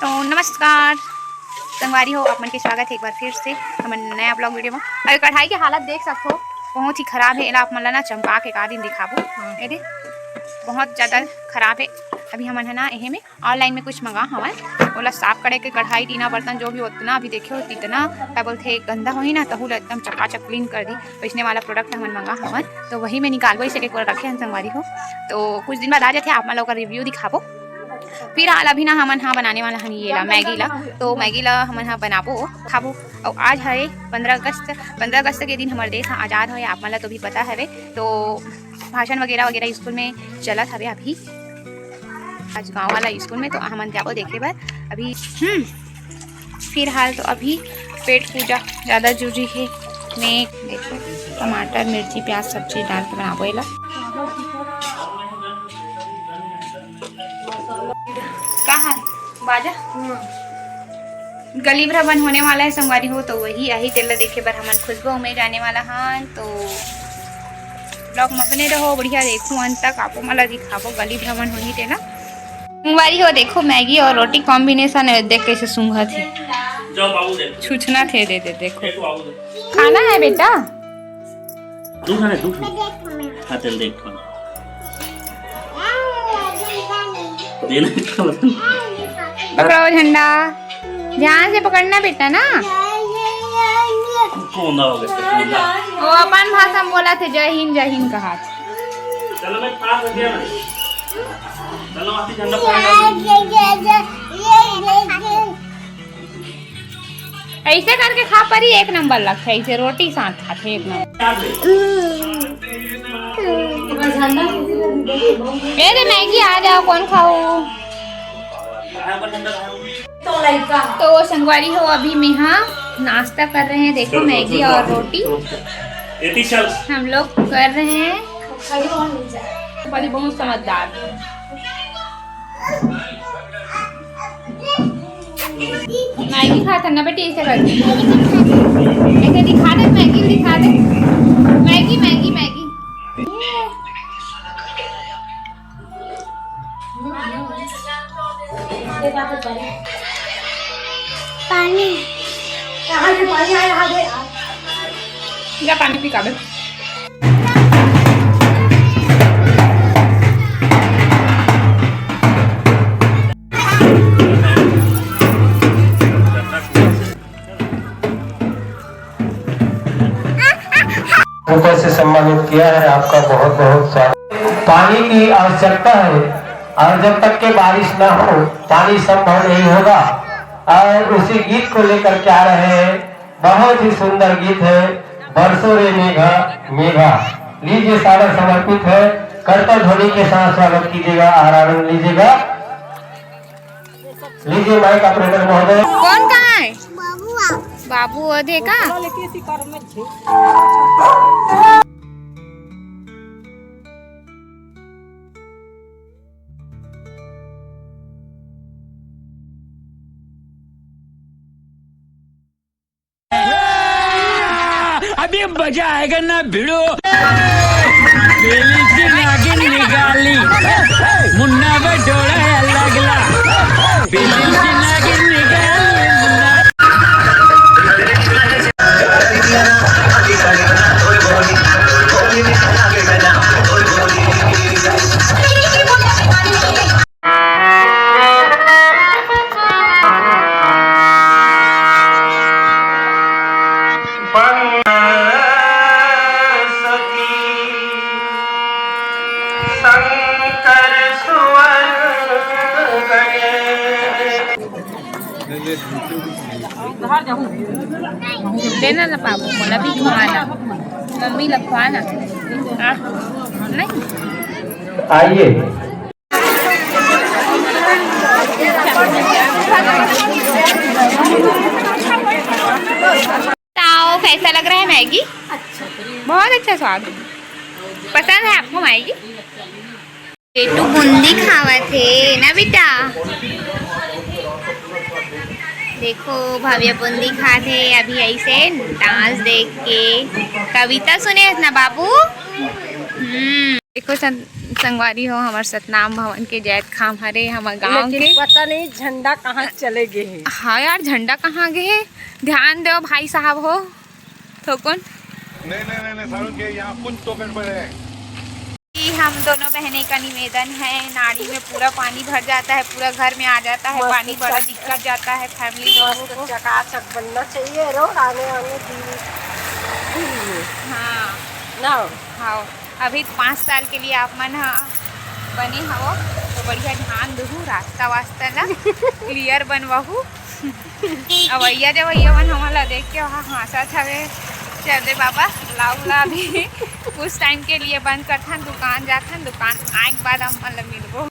तो नमस्कार संगवारी हो, आप मन के स्वागत है एक बार फिर से हमारे नया ब्लॉग वीडियो में। अरे कढ़ाई के हालत देख सकते हो, बहुत ही खराब है। आप मन ला ना चंपा के का दिन दिखाबो, ये बहुत ज़्यादा खराब है। अभी हम है ना यही में ऑनलाइन में कुछ मंगा हमारे बोला साफ करे के कढ़ाई टीना बर्तन जो भी उतना अभी देखे हो इतना क्या बोलते गंदा हो ही ना तहु एकदम चकाचक क्लीन कर दी। वैसने वाला प्रोडक्ट हम मंगा हमारे, तो वही में निकाल वही से एक बार रखे हैं संगवारी हो। तो कुछ दिन बाद आ जाते आप मन लोग का रिव्यू दिखाबो। फिर हाल अभी ना हमन हाँ बनाने वाला हन ये ला मैगी ला, तो मैगी ला हमन हाँ बनाबो खाबो। और आज है 15 अगस्त के दिन हमारे देश आज़ाद है, आप मन ला तो भी पता है। तो भाषण वगैरह वगैरह स्कूल में चलत हवे अभी, आज गाँव वाला स्कूल में, तो हमन जाबो देखे बार अभी। फिर हाल तो अभी पेट पूजा ज़्यादा जरूरी है। मैं देखो टमाटर मिर्ची प्याज सब्जी डाल के बनाबो ये ला। कहाँ बाजा गली भ्रमण होने वाला है संगवारी हो, तो वही यही तेल देखे पर हमारे खुशबू में जाने वाला है। तो ब्लॉग में बने रहो, बढ़िया देखो अंत तक, आपको मला दिखाबो गली भ्रमण होनी तेला संगवारी हो। देखो मैगी और रोटी कॉम्बिनेशन है, देख कैसे सूंघा थे छुछना थे। दे देखो खाना है बेटा, पकड़ो झंडा, ध्यान से पकड़ना बेटा ना। वो अपन भाषा में बोला थे जय हिंद कहा था। ऐसे करके खा परी एक नंबर लगता है, ऐसे रोटी साथ खाते एक नंबर। अरे मैगी आ जाओ, कौन खाओ। तो संगवारी हो अभी मैं हाँ नाश्ता कर रहे हैं, देखो मैगी और रोटी हम लोग कर रहे हैं। बहुत समझदार मैगी खाता ना बेटी, ऐसे करके ऐसे दिखा दे, मैगी दिखा दे, मैगी मैगी मैगी। पानी या पानी पी काबे। ऊपर से सम्मानित किया है, आपका बहुत बहुत स्वागत। पानी की आवश्यकता है और जब तक के बारिश ना हो पानी संभव नहीं होगा। और उसी गीत को लेकर के आ रहे हैं, बहुत ही सुंदर गीत है, बरसों रे मेघा मेघा। लीजिए सारा समर्पित है, कर्तव्य ध्वनि के साथ स्वागत कीजिएगा और आनंद लीजिएगा। लीजिए माइक ऑपरेटर महोदय। कौन कहाँ है? बाबू अधे का अभी मजा आएगा ना भिड़ो। नागिन निकाली मुन्ना बटोड़ा लगला, नागिन निकाली मुन्ना। देना ना बाबू, मला भी खवाना, मम्मी लगवाना नहीं। आइए ताओ कैसा लग रहा है मैगी? बहुत अच्छा स्वाद, पसंद है आपको मैगी? पेटू बूंदी खावा थे ना बेटा, देखो भव्य बूंदी खाते अभी ऐसे डांस देख के। कविता सुने ना बाबू? देखो संगवारी हो हमार सतनाम भवन के जैत खाम हरे हमार गाँव के। पता नहीं झंडा कहाँ चले गए हैं। हाँ यार झंडा कहाँ गए, ध्यान दो भाई साहब हो थोकुन। नहीं सारुण के यहाँ कुछ तो गड़बड़ है। हम दोनों बहनें का निवेदन है, नाड़ी में पूरा पानी भर जाता है, पूरा घर में आ जाता है पानी, बड़ा दिक्कत जाता है फैमिली लोगों को। चकाचक बनना चाहिए रोड आने वाले दिन। हाँ ना हाँ अभी 5 साल के लिए आप मन बने हो तो बढ़िया ध्यान दहू, रास्ता वास्ता ला क्लियर बनवाहू। अवैया जब भैया मन हमारा देख के वहाँ हंसत हवे। चले बाबा लाऊला अभी कुछ टाइम के लिए बंद करथन, दुकान जाथन, दुकान आए के बाद हम मतलब मिलबो।